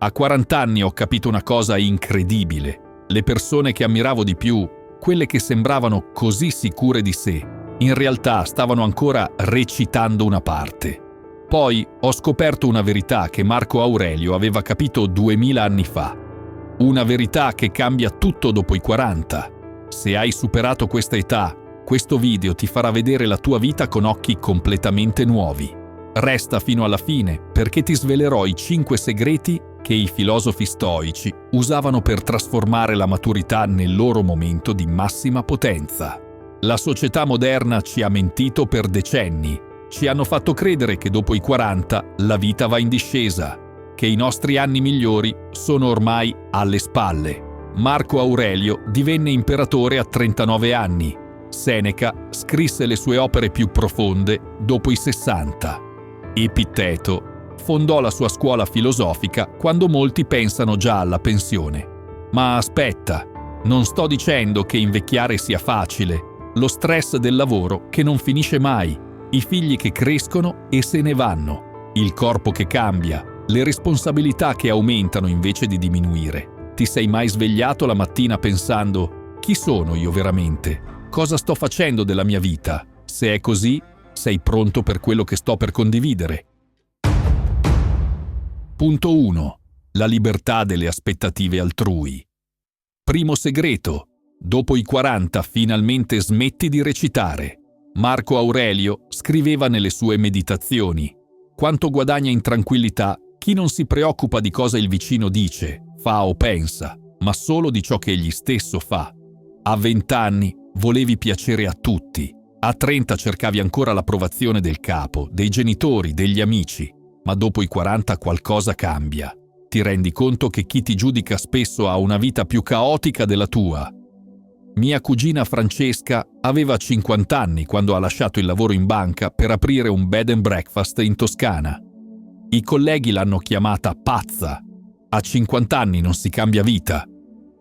A 40 anni ho capito una cosa incredibile. Le persone che ammiravo di più, quelle che sembravano così sicure di sé, in realtà stavano ancora recitando una parte. Poi ho scoperto una verità che Marco Aurelio aveva capito 2000 anni fa. Una verità che cambia tutto dopo i 40. Se hai superato questa età, questo video ti farà vedere la tua vita con occhi completamente nuovi. Resta fino alla fine perché ti svelerò i 5 segreti che i filosofi stoici usavano per trasformare la maturità nel loro momento di massima potenza. La società moderna ci ha mentito per decenni. Ci hanno fatto credere che dopo i 40 la vita va in discesa, che i nostri anni migliori sono ormai alle spalle. Marco Aurelio divenne imperatore a 39 anni. Seneca scrisse le sue opere più profonde dopo i 60. Epitteto fondò la sua scuola filosofica quando molti pensano già alla pensione. Ma aspetta, non sto dicendo che invecchiare sia facile. Lo stress del lavoro che non finisce mai, i figli che crescono e se ne vanno, il corpo che cambia, le responsabilità che aumentano invece di diminuire. Ti sei mai svegliato la mattina pensando: chi sono io veramente? Cosa sto facendo della mia vita? Se è così, sei pronto per quello che sto per condividere. Punto 1. La libertà delle aspettative altrui. Primo segreto. Dopo i 40 finalmente smetti di recitare. Marco Aurelio scriveva nelle sue meditazioni: quanto guadagna in tranquillità chi non si preoccupa di cosa il vicino dice, fa o pensa, ma solo di ciò che egli stesso fa. A 20 anni volevi piacere a tutti. A 30 cercavi ancora l'approvazione del capo, dei genitori, degli amici. Ma dopo i 40 qualcosa cambia. Ti rendi conto che chi ti giudica spesso ha una vita più caotica della tua. Mia cugina Francesca aveva 50 anni quando ha lasciato il lavoro in banca per aprire un bed and breakfast in Toscana. I colleghi l'hanno chiamata pazza. A 50 anni non si cambia vita.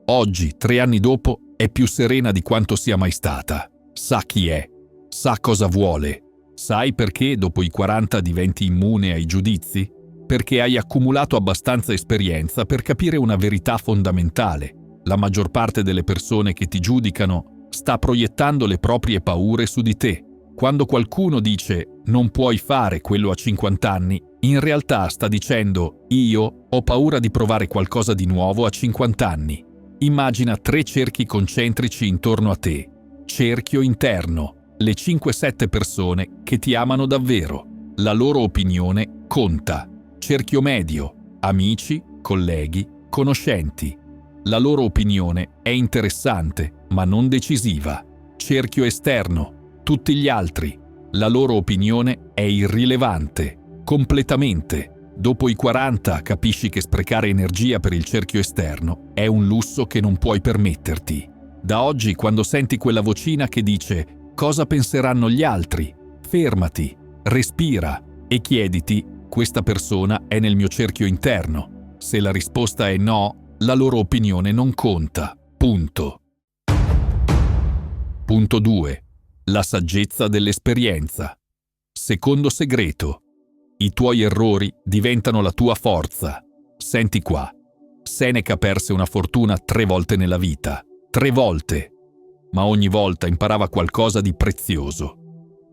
Oggi, 3 anni dopo, è più serena di quanto sia mai stata. Sa chi è, sa cosa vuole. Sai perché dopo i 40 diventi immune ai giudizi? Perché hai accumulato abbastanza esperienza per capire una verità fondamentale. La maggior parte delle persone che ti giudicano sta proiettando le proprie paure su di te. Quando qualcuno dice «non puoi fare quello a 50 anni», in realtà sta dicendo «io ho paura di provare qualcosa di nuovo a 50 anni». Immagina 3 cerchi concentrici intorno a te. Cerchio interno. Le 5-7 persone che ti amano davvero. La loro opinione conta. Cerchio medio. Amici, colleghi, conoscenti. La loro opinione è interessante, ma non decisiva. Cerchio esterno. Tutti gli altri. La loro opinione è irrilevante. Completamente. Dopo i 40 capisci che sprecare energia per il cerchio esterno è un lusso che non puoi permetterti. Da oggi, quando senti quella vocina che dice «Cosa penseranno gli altri?», fermati, respira e chiediti «Questa persona è nel mio cerchio interno». Se la risposta è no, la loro opinione non conta. Punto. Punto 2. La saggezza dell'esperienza. Secondo segreto. I tuoi errori diventano la tua forza. Senti qua. Seneca perse una fortuna 3 volte nella vita. 3 volte. Ma ogni volta imparava qualcosa di prezioso.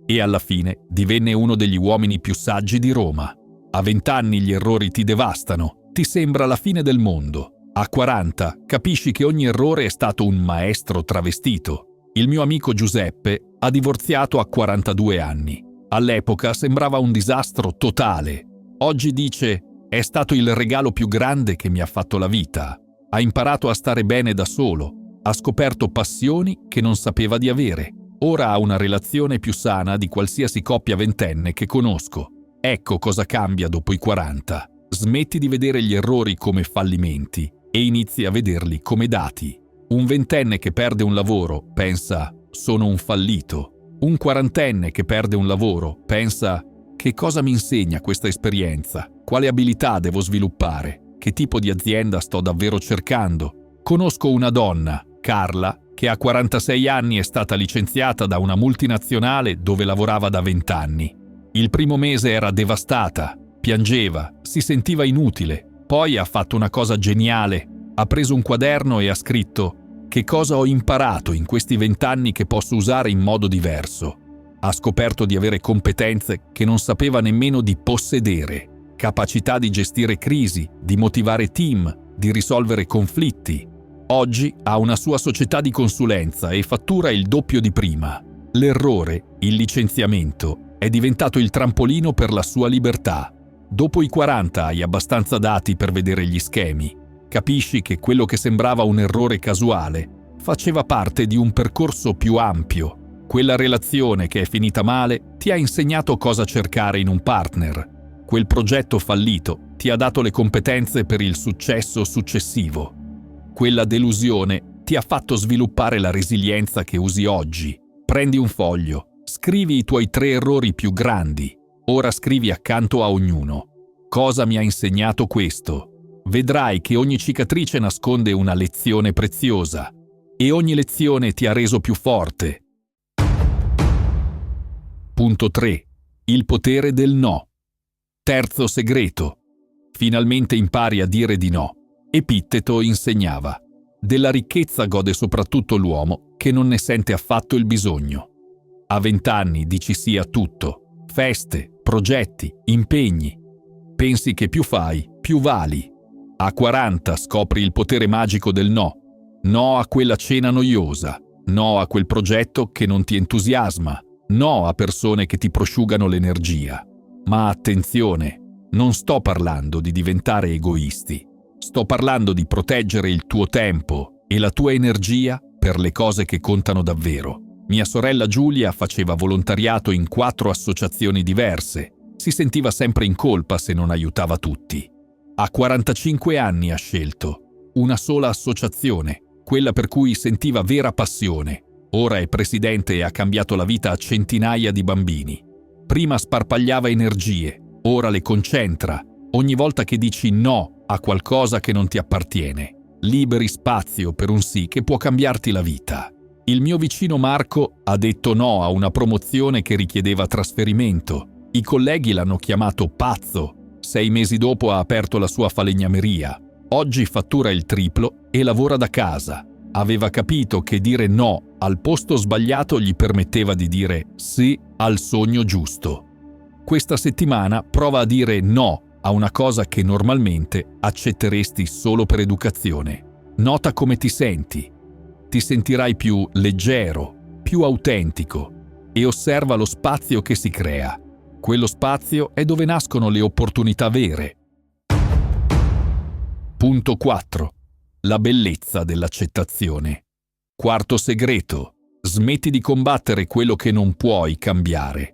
E alla fine divenne uno degli uomini più saggi di Roma. A 20 anni gli errori ti devastano, ti sembra la fine del mondo. A 40 capisci che ogni errore è stato un maestro travestito. Il mio amico Giuseppe ha divorziato a 42 anni. All'epoca sembrava un disastro totale. Oggi dice: è stato il regalo più grande che mi ha fatto la vita. Ha imparato a stare bene da solo. Ha scoperto passioni che non sapeva di avere. Ora ha una relazione più sana di qualsiasi coppia ventenne che conosco. Ecco cosa cambia dopo i 40. Smetti di vedere gli errori come fallimenti e inizi a vederli come dati. Un ventenne che perde un lavoro pensa «sono un fallito». Un quarantenne che perde un lavoro pensa «che cosa mi insegna questa esperienza? Quale abilità devo sviluppare? Che tipo di azienda sto davvero cercando?» Conosco una donna, Carla, che a 46 anni è stata licenziata da una multinazionale dove lavorava da 20 anni. Il primo mese era devastata, piangeva, si sentiva inutile. Poi ha fatto una cosa geniale. Ha preso un quaderno e ha scritto: che cosa ho imparato in questi 20 anni che posso usare in modo diverso. Ha scoperto di avere competenze che non sapeva nemmeno di possedere, capacità di gestire crisi, di motivare team, di risolvere conflitti. Oggi ha una sua società di consulenza e fattura il doppio di prima. L'errore, il licenziamento, è diventato il trampolino per la sua libertà. Dopo i 40 hai abbastanza dati per vedere gli schemi. Capisci che quello che sembrava un errore casuale faceva parte di un percorso più ampio. Quella relazione che è finita male ti ha insegnato cosa cercare in un partner. Quel progetto fallito ti ha dato le competenze per il successo successivo. Quella delusione ti ha fatto sviluppare la resilienza che usi oggi. Prendi un foglio, scrivi i tuoi 3 errori più grandi. Ora scrivi accanto a ognuno: cosa mi ha insegnato questo? Vedrai che ogni cicatrice nasconde una lezione preziosa e ogni lezione ti ha reso più forte. Punto 3. Il potere del no. Terzo segreto. Finalmente impari a dire di no. Epitteto insegnava: della ricchezza gode soprattutto l'uomo che non ne sente affatto il bisogno. A 20 anni dici sì a tutto: feste, progetti, impegni. Pensi che più fai, più vali. A 40 scopri il potere magico del no. No a quella cena noiosa. No a quel progetto che non ti entusiasma. No a persone che ti prosciugano l'energia. Ma attenzione, non sto parlando di diventare egoisti. Sto parlando di proteggere il tuo tempo e la tua energia per le cose che contano davvero. Mia sorella Giulia faceva volontariato in 4 associazioni diverse. Si sentiva sempre in colpa se non aiutava tutti. A 45 anni ha scelto una sola associazione, quella per cui sentiva vera passione. Ora è presidente e ha cambiato la vita a centinaia di bambini. Prima sparpagliava energie, ora le concentra. Ogni volta che dici no a qualcosa che non ti appartiene, liberi spazio per un sì che può cambiarti la vita. Il mio vicino Marco ha detto no a una promozione che richiedeva trasferimento. I colleghi l'hanno chiamato pazzo. 6 mesi dopo ha aperto la sua falegnameria. Oggi fattura il triplo e lavora da casa. Aveva capito che dire no al posto sbagliato gli permetteva di dire sì al sogno giusto. Questa settimana prova a dire no a una cosa che normalmente accetteresti solo per educazione. Nota come ti senti. Ti sentirai più leggero, più autentico e osserva lo spazio che si crea. Quello spazio è dove nascono le opportunità vere. Punto 4. La bellezza dell'accettazione. Quarto segreto. Smetti di combattere quello che non puoi cambiare.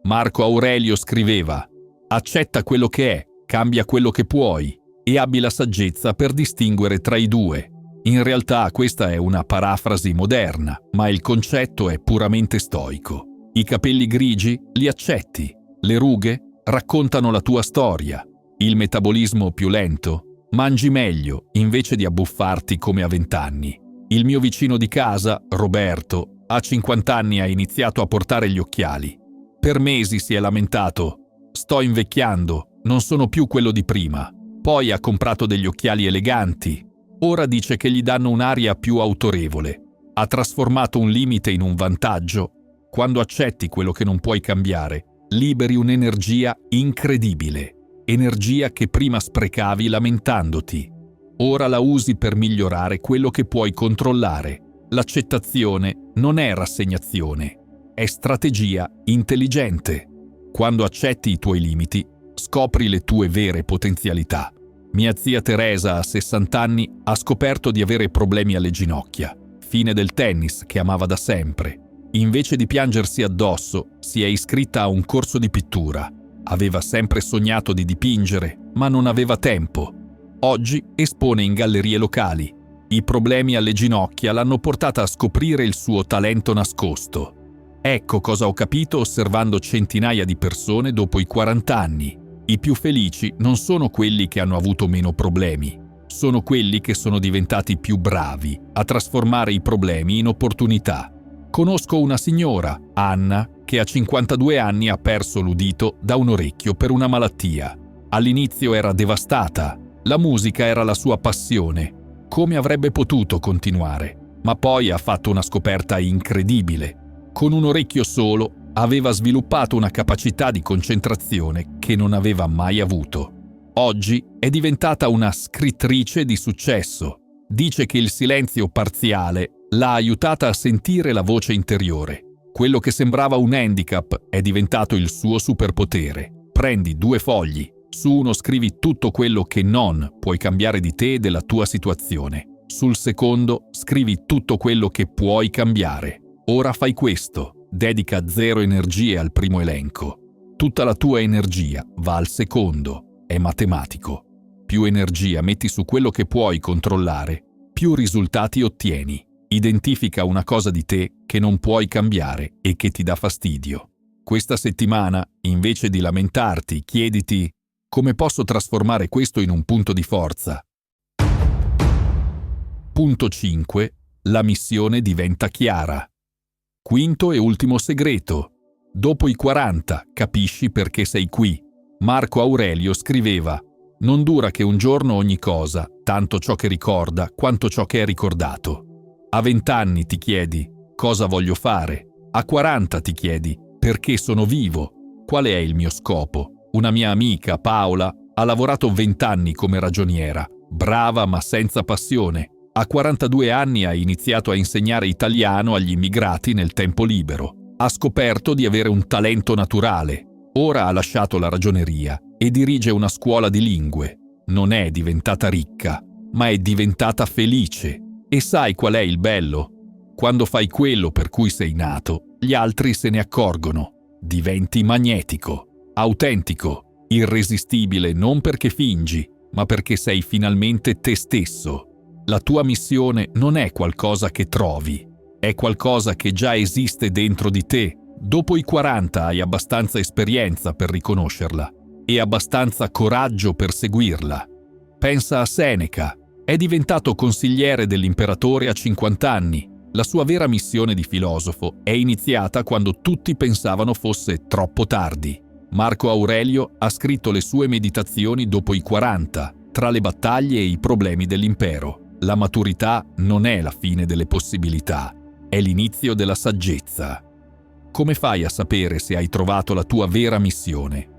Marco Aurelio scriveva: accetta quello che è, cambia quello che puoi e abbi la saggezza per distinguere tra i due. In realtà questa è una parafrasi moderna, ma il concetto è puramente stoico. I capelli grigi li accetti. Le rughe raccontano la tua storia. Il metabolismo più lento? Mangi meglio invece di abbuffarti come a 20 anni. Il mio vicino di casa, Roberto, a 50 anni ha iniziato a portare gli occhiali. Per mesi si è lamentato: sto invecchiando, non sono più quello di prima. Poi ha comprato degli occhiali eleganti. Ora dice che gli danno un'aria più autorevole. Ha trasformato un limite in un vantaggio. Quando accetti quello che non puoi cambiare, liberi un'energia incredibile, energia che prima sprecavi lamentandoti. Ora la usi per migliorare quello che puoi controllare. L'accettazione non è rassegnazione, è strategia intelligente. Quando accetti i tuoi limiti, scopri le tue vere potenzialità. Mia zia Teresa, a 60 anni, ha scoperto di avere problemi alle ginocchia. Fine del tennis, che amava da sempre. Invece di piangersi addosso, si è iscritta a un corso di pittura. Aveva sempre sognato di dipingere, ma non aveva tempo. Oggi espone in gallerie locali. I problemi alle ginocchia l'hanno portata a scoprire il suo talento nascosto. Ecco cosa ho capito osservando centinaia di persone dopo i 40 anni. I più felici non sono quelli che hanno avuto meno problemi, sono quelli che sono diventati più bravi a trasformare i problemi in opportunità. Conosco una signora, Anna, che a 52 anni ha perso l'udito da un orecchio per una malattia. All'inizio era devastata. La musica era la sua passione. Come avrebbe potuto continuare? Ma poi ha fatto una scoperta incredibile. Con un orecchio solo aveva sviluppato una capacità di concentrazione che non aveva mai avuto. Oggi è diventata una scrittrice di successo. Dice che il silenzio parziale l'ha aiutata a sentire la voce interiore. Quello che sembrava un handicap è diventato il suo superpotere. Prendi 2 fogli, su uno scrivi tutto quello che non puoi cambiare di te e della tua situazione. Sul secondo scrivi tutto quello che puoi cambiare. Ora fai questo, dedica 0 energie al primo elenco. Tutta la tua energia va al secondo. È matematico. Più energia metti su quello che puoi controllare, più risultati ottieni. Identifica una cosa di te che non puoi cambiare e che ti dà fastidio. Questa settimana, invece di lamentarti, chiediti: come posso trasformare questo in un punto di forza? Punto 5. La missione diventa chiara. Quinto e ultimo segreto. Dopo i 40 capisci perché sei qui. Marco Aurelio scriveva: non dura che un giorno ogni cosa, tanto ciò che ricorda quanto ciò che è ricordato. A 20 anni ti chiedi: cosa voglio fare? A 40 ti chiedi: perché sono vivo? Qual è il mio scopo? Una mia amica, Paola, ha lavorato 20 anni come ragioniera, brava ma senza passione. A 42 anni ha iniziato a insegnare italiano agli immigrati nel tempo libero. Ha scoperto di avere un talento naturale. Ora ha lasciato la ragioneria e dirige una scuola di lingue. Non è diventata ricca, ma è diventata felice. E sai qual è il bello? Quando fai quello per cui sei nato, gli altri se ne accorgono. Diventi magnetico, autentico, irresistibile non perché fingi, ma perché sei finalmente te stesso. La tua missione non è qualcosa che trovi, è qualcosa che già esiste dentro di te. Dopo i 40 hai abbastanza esperienza per riconoscerla e abbastanza coraggio per seguirla. Pensa a Seneca. È diventato consigliere dell'imperatore a 50 anni. La sua vera missione di filosofo è iniziata quando tutti pensavano fosse troppo tardi. Marco Aurelio ha scritto le sue meditazioni dopo i 40, tra le battaglie e i problemi dell'impero. La maturità non è la fine delle possibilità, è l'inizio della saggezza. Come fai a sapere se hai trovato la tua vera missione?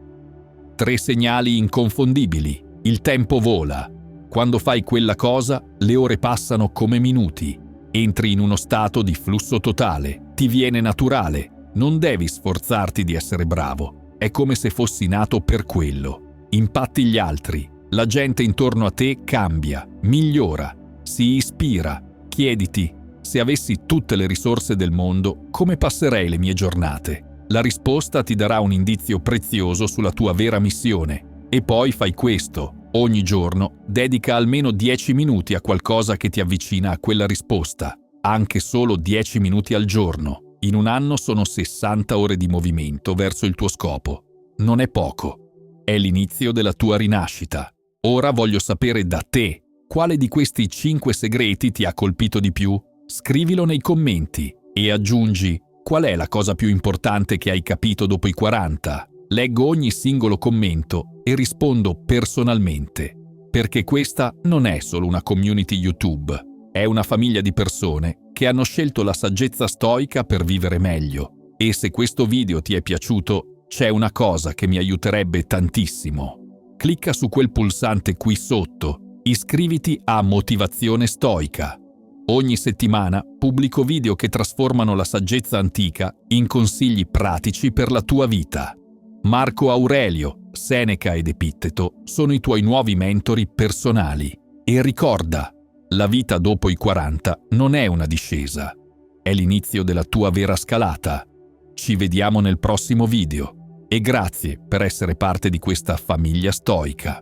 3 segnali inconfondibili. Il tempo vola. Quando fai quella cosa, le ore passano come minuti. Entri in uno stato di flusso totale. Ti viene naturale. Non devi sforzarti di essere bravo. È come se fossi nato per quello. Impatti gli altri. La gente intorno a te cambia, migliora, si ispira. Chiediti: se avessi tutte le risorse del mondo, come passerei le mie giornate? La risposta ti darà un indizio prezioso sulla tua vera missione. E poi fai questo. Ogni giorno dedica almeno 10 minuti a qualcosa che ti avvicina a quella risposta. Anche solo 10 minuti al giorno. In un anno sono 60 ore di movimento verso il tuo scopo. Non è poco. È l'inizio della tua rinascita. Ora voglio sapere da te quale di questi 5 segreti ti ha colpito di più. Scrivilo nei commenti e aggiungi: qual è la cosa più importante che hai capito dopo i 40? Leggo ogni singolo commento e rispondo personalmente, perché questa non è solo una community YouTube, è una famiglia di persone che hanno scelto la saggezza stoica per vivere meglio. E se questo video ti è piaciuto, c'è una cosa che mi aiuterebbe tantissimo. Clicca su quel pulsante qui sotto, iscriviti a Motivazione Stoica. Ogni settimana pubblico video che trasformano la saggezza antica in consigli pratici per la tua vita. Marco Aurelio, Seneca ed Epitteto sono i tuoi nuovi mentori personali. E ricorda, la vita dopo i 40 non è una discesa, è l'inizio della tua vera scalata. Ci vediamo nel prossimo video e grazie per essere parte di questa famiglia stoica.